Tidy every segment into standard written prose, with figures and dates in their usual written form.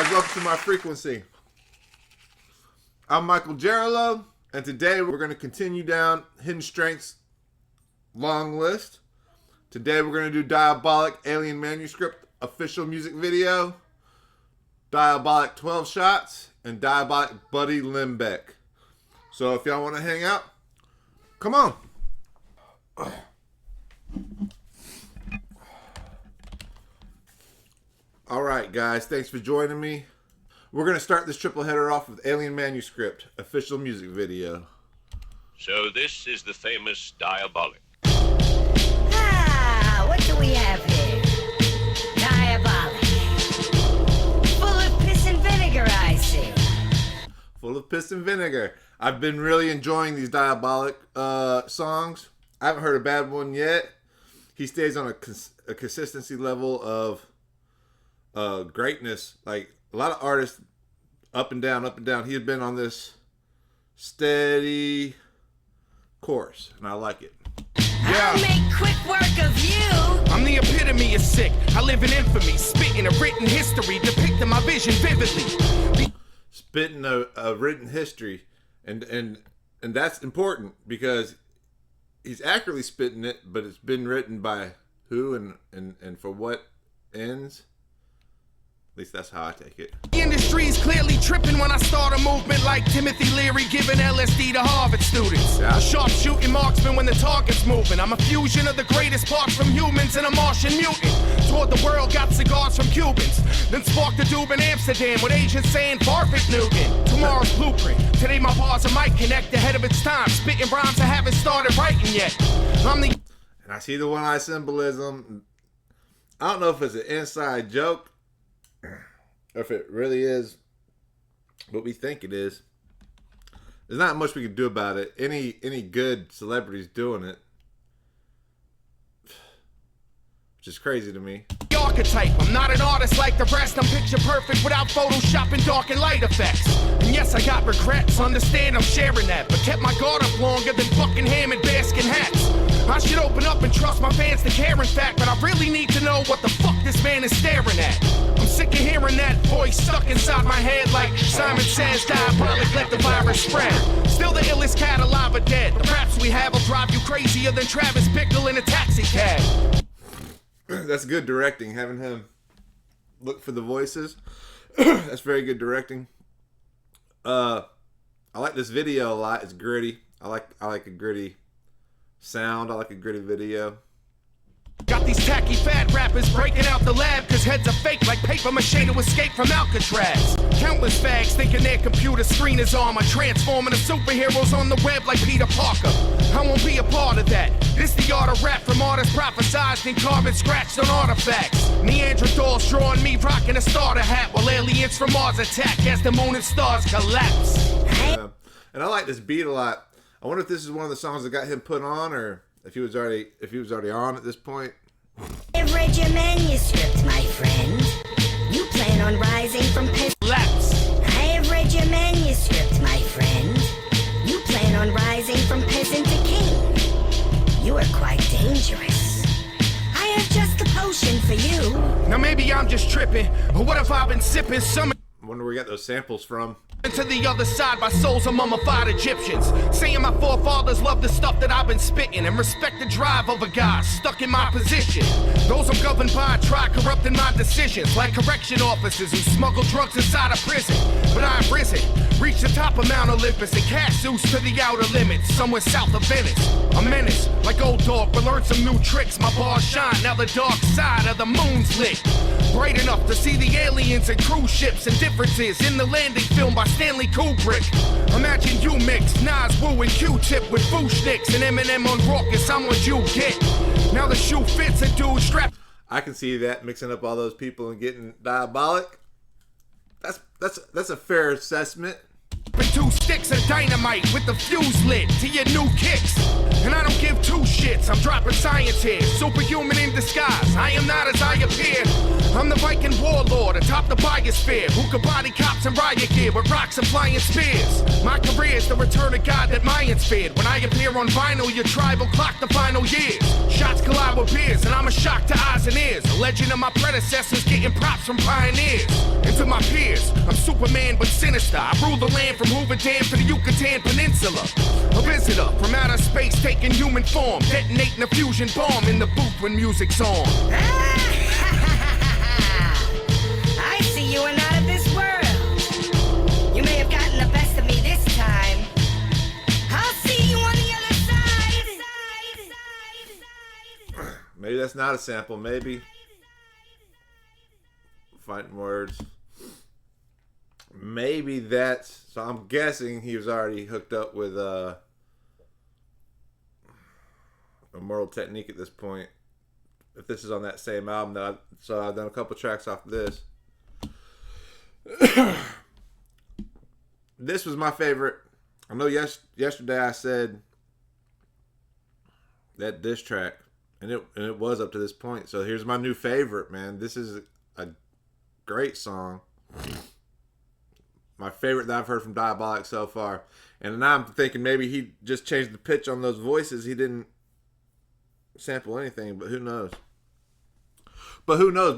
guys, welcome to my frequency. I'm MichaelJeralo, and today we're going to continue down Hidden Strengths long list. Today we're going to do Diabolic Alien Manuscript official music video, Diabolic 12 Shots, and Diabolic Buddy Lembeck. So if y'all want to hang out, come on. Alright guys, thanks for joining me. We're going to start this triple header off with Alien Manuscript, official music video. So this is the famous Diabolic. Ah, what do we have here? Diabolic. Full of piss and vinegar, I see. Full of piss and vinegar. I've been really enjoying these Diabolic songs. I haven't heard a bad one yet. He stays on a consistency level of greatness. Like a lot of artists, up and down, up and down. He had been on this steady course, and I like it. Yeah. I'll make quick work of you. I'm the epitome of sick. I live in infamy, spitting a written history, depicting my vision vividly. Spitting a written history, and that's important because he's accurately spitting it, but it's been written by who and for what ends. At least that's how I take it. The industry's clearly tripping when I start a movement like Timothy Leary giving LSD to Harvard students. Yeah. A sharpshooting marksman when the target's moving. I'm a fusion of the greatest parts from humans and a Martian mutant. Toward the world, got cigars from Cubans. Then sparked a doob in Amsterdam with Asians saying Farfig Newton. Tomorrow's blueprint. Today my bars are might connect ahead of its time. Spitting rhymes I haven't started writing yet. And I see the one-eye symbolism. I don't know if it's an inside joke, or if it really is what we think it is. There's not much we can do about it. Any good celebrity's doing it, which is crazy to me. Archetype. I'm not an artist like the rest. I'm picture perfect without Photoshop and dark and light effects. And yes, I got regrets. Understand I'm sharing that, but kept my guard up longer than Buckingham and Baskin hats. I should open up and trust my fans to care in fact, but I really need to know what the fuck this man is staring at. I'm sick of hearing that voice stuck inside my head like Simon Says, Diabolic, let the virus spread. Still the illest cat alive or dead. The raps we have will drive you crazier than Travis Bickle in a taxi cab. That's good directing, having him look for the voices. That's very good directing. I like this video a lot. It's gritty. I like a gritty sound. I like a gritty video. Got these tacky fad rappers breaking out the lab cause heads are fake like paper mache to escape from Alcatraz. Countless fags thinking their computer screen is armor, transforming the superheroes on the web like Peter Parker. I won't be a part of that. This the art of rap from artists prophesized and carbon scratched on artifacts. Neanderthals drawing me rocking a starter hat while aliens from Mars attack as the moon and stars collapse. And I like this beat a lot. I wonder if this is one of the songs that got him put on, or if he was already on at this point. I've read your manuscript, my friend. You plan on rising from piss. Lapse. I have read your manuscript, my friend. You plan on rising from peasant to king. You are quite dangerous. I have just the potion for you. Now maybe I'm just tripping, or what if I've been sipping some? I wonder where we got those samples from. To the other side by souls of mummified Egyptians, saying my forefathers love the stuff that I've been spitting and respect the drive of a guy stuck in my position. Those I'm governed by try corrupting my decisions like correction officers who smuggle drugs inside a prison. But I've risen, reached the top of Mount Olympus and cast Zeus to the outer limits, somewhere south of Venice. A menace, like old dog, but learned some new tricks. My bars shine, now the dark side of the moon's lit. Bright enough to see the aliens and cruise ships and differences in the landing film by Stanley Kubrick. Imagine you mix Nas, Wu, and Q-Tip with Fushnicks and Eminem on Raucous. I'm what you get. Now the shoe fits a dude strapped. I can see that, mixing up all those people and getting Diabolic. That's a fair assessment. With 2 sticks of dynamite with the fuse lit to your new kicks. And I don't give 2 shits, I'm dropping science here. Superhuman in disguise, I am not as I appear. I'm the Viking warlord atop the biosphere, who could body cops and riot gear with rocks and flying spears. My career fears the return of God that Mayans feared. When I appear on vinyl, your tribe will clock the final years. Shots collide with peers, and I'm a shock to eyes and ears. A legend of my predecessors getting props from pioneers. And to my peers, I'm Superman but sinister. I rule the land from Hoover Dam to the Yucatan Peninsula. A visitor from outer space taking human form, detonating a fusion bomb in the booth when music's on. I see you are not of this world. You may have gotten the best of me this time. I'll see you on the other side. Maybe that's not a sample. Maybe. Fighting words. Maybe that's... So I'm guessing he was already hooked up with Immortal Technique at this point. If this is on that same album, so I've done a couple tracks off this. This was my favorite. I know yesterday I said that diss track, and it was up to this point. So here's my new favorite, man. This is a great song. My favorite that I've heard from Diabolic so far. And now I'm thinking maybe he just changed the pitch on those voices. He didn't sample anything, but who knows?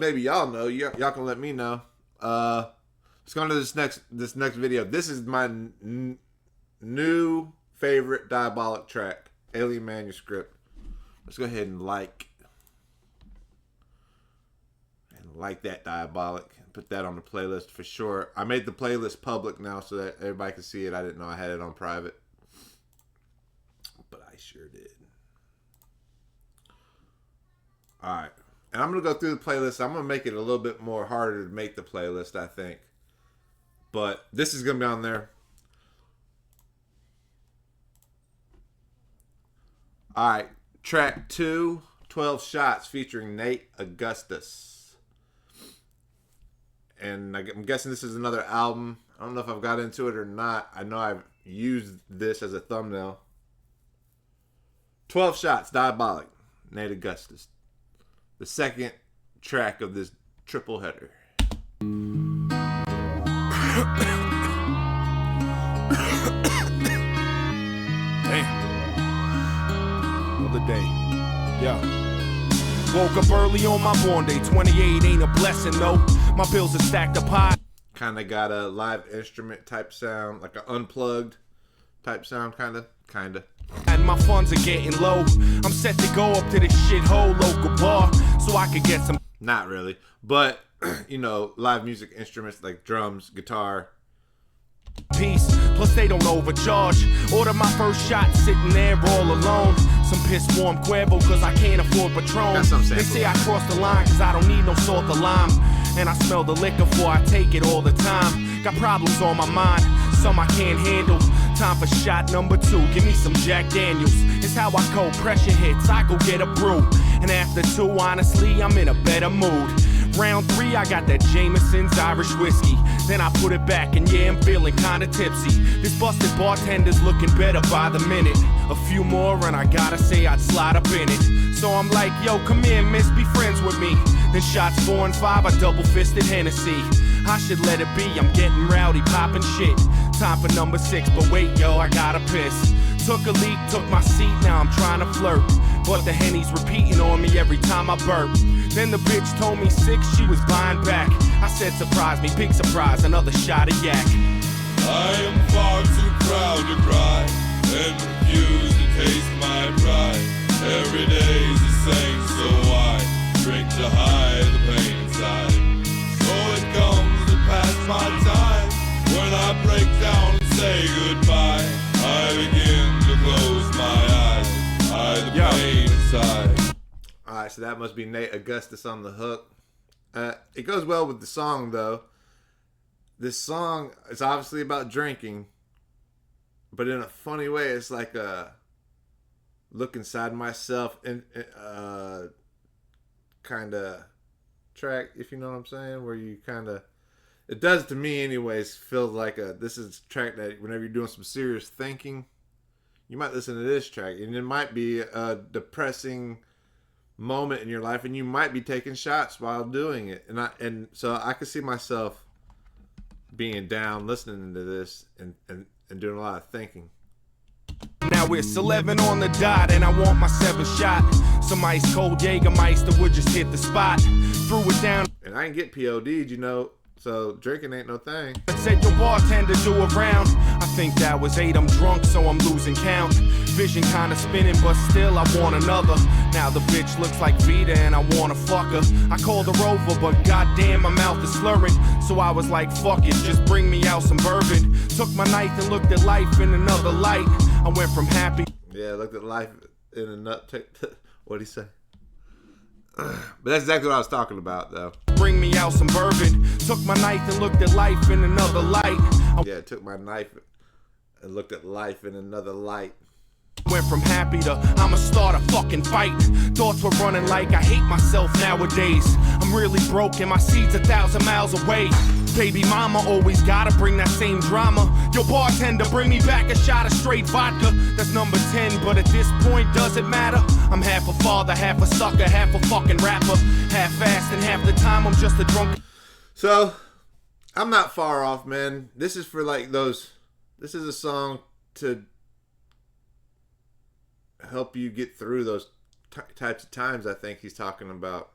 Maybe y'all know. Y'all can let me know. Let's go on to this next video. This is my new favorite Diabolic track, Alien Manuscript. Let's go ahead and like that Diabolic. Put that on the playlist for sure. I made the playlist public now so that everybody can see it. I didn't know I had it on private, but I sure did. All right, and I'm gonna go through the playlist. I'm gonna make it a little bit more harder to make the playlist, I think, but this is gonna be on there. All right, track 2, 12 Shots, featuring Nate Augustus. And I'm guessing this is another album. I don't know if I've got into it or not. I know I've used this as a thumbnail. 12 Shots, Diabolic, Nate Augustus. The second track of this triple header. Damn. Another day. Yeah. Woke up early on my born day. 28 ain't a blessing, no. My bills are stacked up high. Kind of got a live instrument type sound, like an unplugged type sound, kind of. And my funds are getting low. I'm set to go up to this shithole local bar so I could get some. Not really, but you know, live music instruments like drums, guitar. Peace, plus they don't overcharge. Order my first shot, sitting there all alone. Some piss warm Cuervo, cause I can't afford Patron. They say I crossed the line, cause I don't need no salt or lime. And I smell the liquor before I take it all the time. Got problems on my mind, some I can't handle. Time for shot number 2, give me some Jack Daniels. It's how I cold pressure hits, I go get a brew. And after 2, honestly, I'm in a better mood. Round 3, I got that Jameson's Irish whiskey. Then I put it back and yeah, I'm feeling kinda tipsy. This busted bartender's looking better by the minute. A few more and I gotta say I'd slide up in it. So I'm like, yo, come here, miss, be friends with me. Then shots 4 and 5, I double-fisted Hennessy. I should let it be, I'm getting rowdy, popping shit. Time for number 6, but wait, yo, I gotta piss. Took a leak, took my seat, now I'm trying to flirt. But the Henny's repeating on me every time I burp. Then the bitch told me 6, she was buying back. I said, surprise me, big surprise, another shot of yak. I am far too proud to cry and refuse to taste my pride. Every day's the same, so I drink to hide the pain inside. So it comes to pass my time when I break down and say goodbye. I begin to close my eyes, hide the pain inside. Alright, so that must be Nate Augustus on the hook. It goes well with the song, though. This song is obviously about drinking, but in a funny way, it's like a look inside myself and kind of track, if you know what I'm saying, where you kind of, it does to me anyways, feels like this is a track that whenever you're doing some serious thinking, you might listen to this track, and it might be a depressing moment in your life, and you might be taking shots while doing it, and so I could see myself being down listening to this, and and doing a lot of thinking. Now it's 11 on the dot and I want my 7th shot. Some ice cold Jägermeister would just hit the spot. Threw it down. And I ain't get POD'd, you know, so drinking ain't no thing. Said your bartender do a round. I think that was 8. I'm drunk, so I'm losing count. Vision kinda spinning, but still I want another. Now the bitch looks like Vita and I wanna fuck her. I called her over, but goddamn my mouth is slurring. So I was like, fuck it, just bring me out some bourbon. Took my knife and looked at life in another light. I went from happy. Yeah, looked at life in a nut. What'd he say? But that's exactly what I was talking about, though. Bring me out some bourbon. Took my knife and looked at life in another light. Yeah, took my knife and looked at life in another light. Went from happy to I'ma start a fucking fight. Thoughts were running like I hate myself nowadays. I'm really broke and my seed's 1,000 miles away. Baby mama always gotta bring that same drama. Yo bartender, bring me back a shot of straight vodka. That's number 10, but at this point does it matter? I'm half a father, half a sucker, half a fucking rapper. Half-assed and half the time I'm just a drunk. So, I'm not far off, man. This is for like those, this is a song to help you get through those types of times I think he's talking about.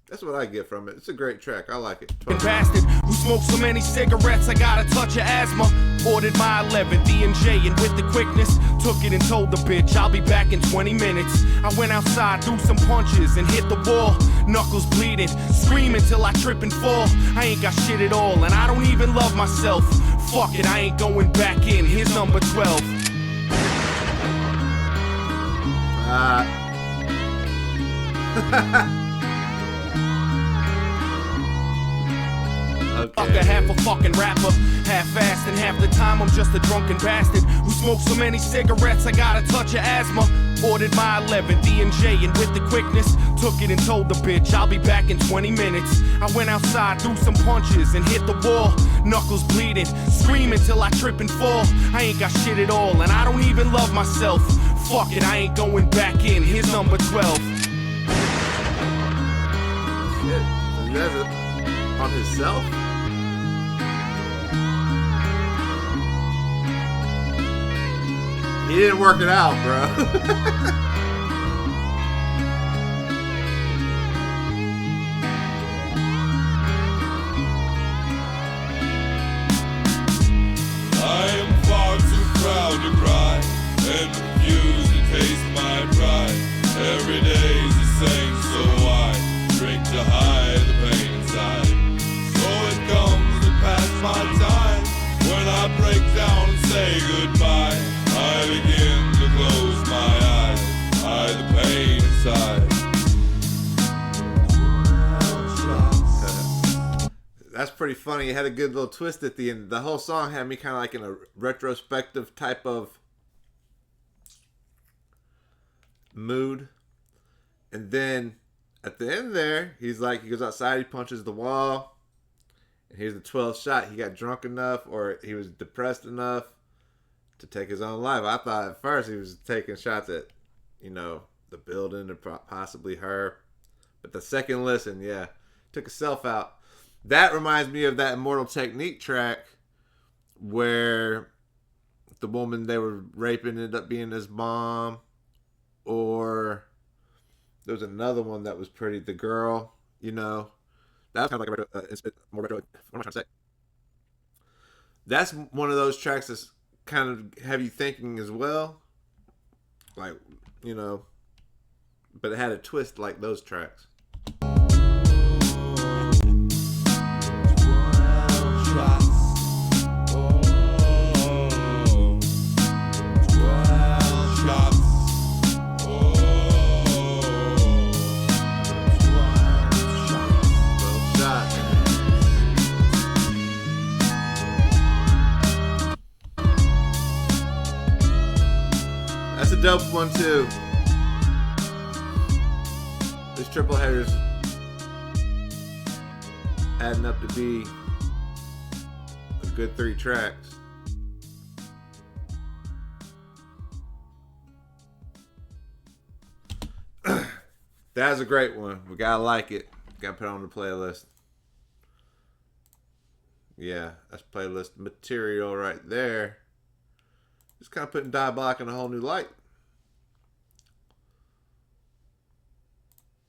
That's what I get from it. It's a great track. I like it. Bastard who smoked so many cigarettes I got a touch of asthma. Ordered my 11 D&J and with the quickness took it and told the bitch I'll be back in 20 minutes. I went outside, threw some punches and hit the wall. Knuckles bleeding, screaming till I trip and fall. I ain't got shit at all and I don't even love myself. Fuck it, I ain't going back in. Here's number 12. Okay. Half a fucking rapper, half-assed and half the time I'm just a drunken bastard who smoked so many cigarettes I got a touch of asthma. Ordered my 11 D&J and with the quickness took it and told the bitch I'll be back in 20 minutes. I went outside, threw some punches and hit the wall. Knuckles bleeding, screaming till I trip and fall. I ain't got shit at all and I don't even love myself. Fuck it, I ain't going back in. Here's number 12. Shit. So he has it on himself? He didn't work it out, bro. I am far too proud to cry and refuse to taste my pride. Every day's the same, so I drink to hide the pain inside. So it comes to pass my time when I break down and say goodbye. I begin to close my eyes, hide the pain inside. That's pretty funny. It had a good little twist at the end. The whole song had me kind of like in a retrospective type of mood. And then at the end there, he's like, he goes outside, he punches the wall. And here's the 12th shot. He got drunk enough or he was depressed enough to take his own life. I thought at first he was taking shots at, you know, the building or possibly her. But the second listen, yeah, took himself out. That reminds me of that Immortal Technique track where the woman they were raping ended up being his mom. Or there was another one that was pretty, the girl, you know. That was kind of like a more retro, what am I trying to say? That's one of those tracks that's kind of have you thinking as well. Like, you know, but it had a twist like those tracks. That's a dope one too. This triple header's adding up to be a good 3 tracks. That's a great one. We gotta like it. Gotta put it on the playlist. Yeah, that's playlist material right there. Just kind of putting Diabolic in a whole new light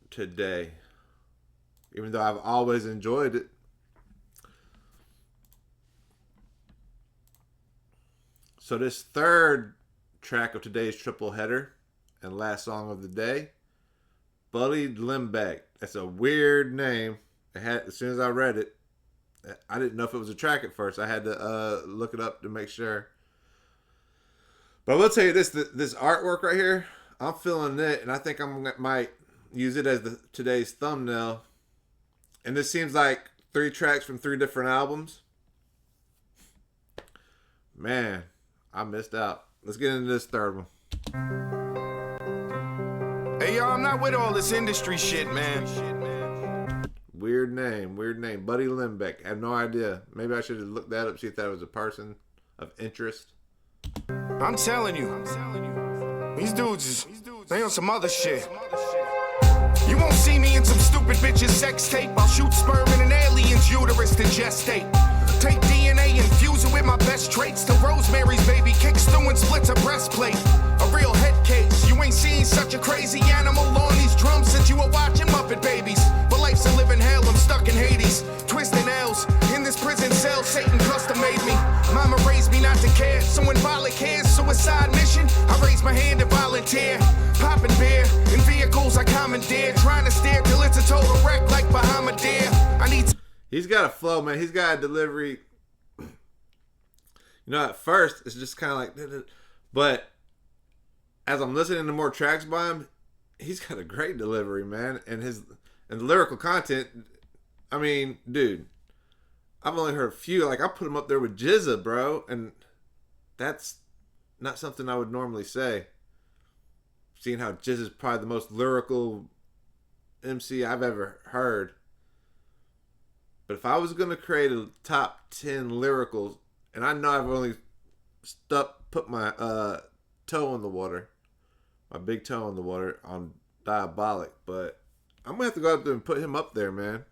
today. Even though I've always enjoyed it. So this third track of today's triple header and last song of the day, Buddy Lembeck. That's a weird name. As soon as I read it, I didn't know if it was a track at first. I had to look it up to make sure. But I will tell you this artwork right here, I'm feeling it, and I think I might use it as today's thumbnail. And this seems like 3 tracks from 3 different albums. Man, I missed out. Let's get into this third one. Hey, yo, I'm not with all this industry shit, man. Weird name. Buddy Lembeck. I have no idea. Maybe I should have looked that up, see if that was a person of interest. I'm telling you. These dudes, they on some other shit. You won't see me in some stupid bitch's sex tape. I'll shoot sperm in an alien's uterus to gestate. Take DNA and fuse it with my best traits. Till Rosemary's baby kicks through and splits a breastplate. A real head case. You ain't seen such a crazy animal on these drums since you were watching Muppet Babies. But life's a living hell, I'm stuck in Hades. Twisting L's in this prison cell, Satan custom made me. Mama raised me not to care, so when Violent cares, suicide mission, I raise my hand and volunteer. Popping beer in vehicles I commandeer, trying to steer till it's a total wreck like Bahamadeer. I need He's got a flow, man. He's got a delivery. You know, at first, it's just kind of like... But as I'm listening to more tracks by him, he's got a great delivery, man. And the lyrical content, I mean, dude, I've only heard a few. Like, I put him up there with Jizza, bro. And that's not something I would normally say. Seeing how Jizza's probably the most lyrical MC I've ever heard. But if I was going to create a top 10 lyricals, and I know I've only put my toe in the water, my big toe in the water on Diabolic, but I'm going to have to go up there and put him up there, man.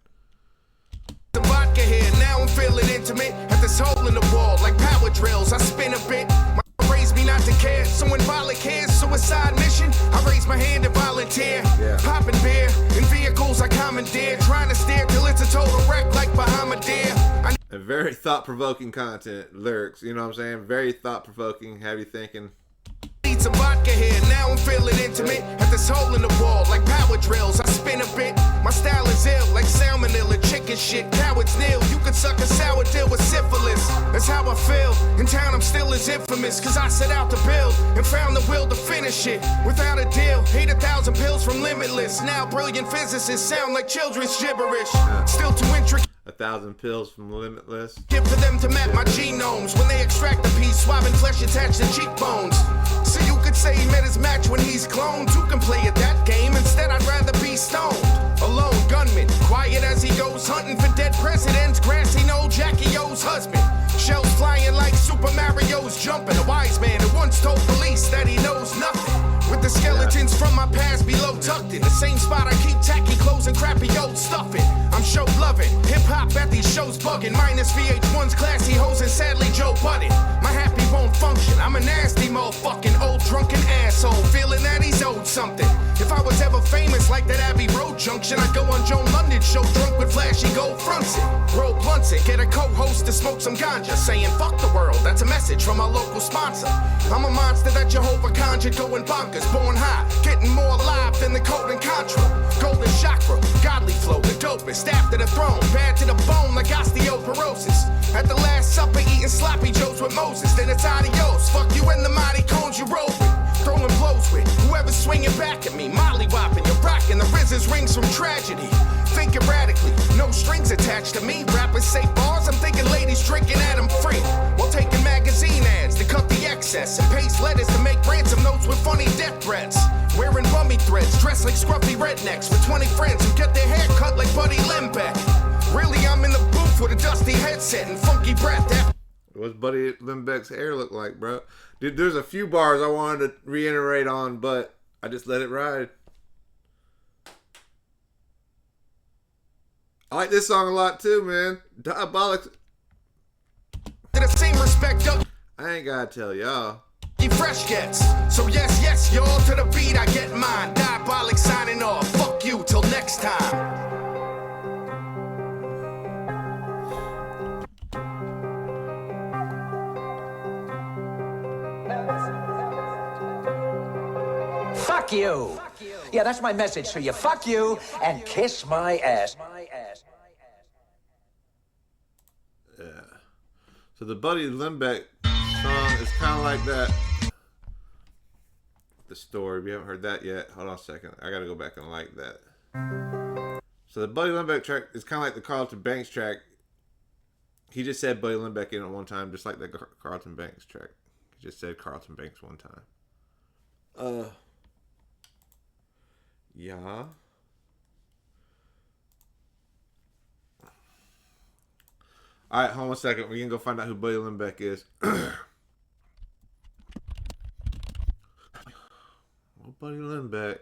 The vodka here, now I'm feeling intimate. At this hole in the wall, like power drills, I spin a bit. My raised me not to care, so when Violent cares, suicide mission, I raise my hand and volunteer. Yeah. Popping beer in vehicles I commandeer, trying to steer till it's a total wreck like Bahamadeer. And very thought-provoking content, lyrics, you know what I'm saying? Very thought-provoking, have you thinking. Need some vodka here, now I'm feeling intimate. At this hole in the wall, like power drills, I spin a bit. My style is ill, like salmonella, chicken shit. Cowards nil, you could suck a sour deal with syphilis. That's how I feel, in town I'm still as infamous. Cause I set out to build, and found the will to finish it. Without a deal, 8,000 pills from Limitless. Now brilliant physicists sound like children's gibberish. Still too intricate. 1,000 pills from Limitless. Give for them to map my genomes. When they extract the piece, swabbing flesh attached to cheekbones. So you could say he met his match when he's cloned. You can play at that game, instead I'd rather be stoned. Alone, gunman, quiet as he goes hunting for dead presidents. Grassy knoll Jackie O's husband. Shells flying like Super Mario's jumping. A wise man who once told police that he knows nothing. With the skeletons from my past below tucked in the same spot I keep tacky clothes and crappy old stuffing. I'm show loving, hip hop at these shows bugging. Minus VH1's classy hoes and sadly Joe Budden. My happy won't function, I'm a nasty motherfucking old drunken asshole. Feeling that he's owed something. If I was ever famous like that Abbey Road junction, I'd go on Joan London's show drunk with flashy gold fronts it. Roll blunts it, get a co-host to smoke some ganja. Saying fuck the world, that's a message from our local sponsor. I'm a monster that Jehovah conjured going bonkers. Born high, getting more alive than the code and Contra. Golden chakra, godly flow, the dopest. After the throne, bad to the bone like osteoporosis. At the last supper, eating sloppy joes with Moses. Then it's adios, fuck you and the mighty cones you roll with. Throwing blows with whoever's swinging back at me. Molly whopping, you're rocking the RZA's rings from tragedy. Think erratically, no strings attached to me. Rappers say bars, I'm thinking ladies drinking at them free. While taking magazine ads to cut the excess and paste letters to make ransom notes with funny death threats. Wearing bummy threads, dressed like scruffy rednecks with 20 friends who get their hair cut like Buddy Lembeck. Really, I'm in the booth with a dusty headset and funky breath. What's Buddy Lembeck's hair look like, bro? Dude, there's a few bars I wanted to reiterate on, but I just let it ride. I like this song a lot too, man. Diabolic, the same respect up I ain't gotta tell y'all. you fresh gets. So yes, yes, y'all, to the beat I get mine. Diabolic signing off. Fuck you till next time. Fuck you. Yeah, that's my message to you. Fuck you and kiss my ass. Yeah. So the Buddy Lembeck song is kind of like that. The story. We haven't heard that yet. Hold on a second. I gotta go back and like that. So the Buddy Lembeck track is kind of like the Carlton Banks track. He just said Buddy Lembeck in it one time, just like the Carlton Banks track. He just said Carlton Banks one time. Yeah. Alright, hold on a second. We're going to go find out who Buddy Lembeck is. Well, Buddy Lembeck.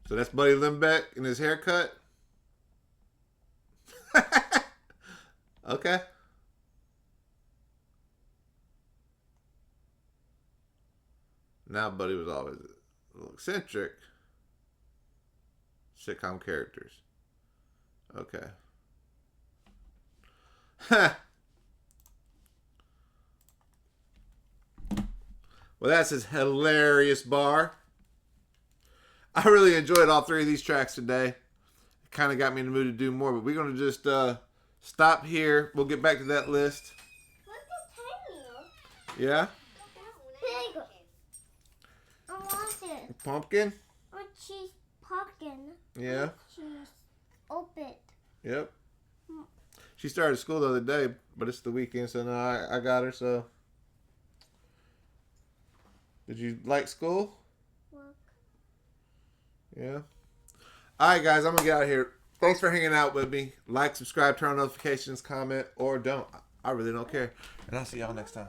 So that's Buddy Lembeck and his haircut? Okay. Now Buddy was always a little eccentric. Sitcom characters. Okay. Well, that's his hilarious bar. I really enjoyed all three of these tracks today. It kind of got me in the mood to do more, but we're going to just stop here. We'll get back to that list. Yeah? Big. I want it. Pumpkin? Or cheese pumpkin. Yeah. Cheese. Open. Yep. She started school the other day, but it's the weekend, so now I got her, so. Did you like school? Work. Yeah. Alright, guys, I'm going to get out of here. Thanks for hanging out with me. Like, subscribe, turn on notifications, comment, or don't. I really don't care. And I'll see y'all next time.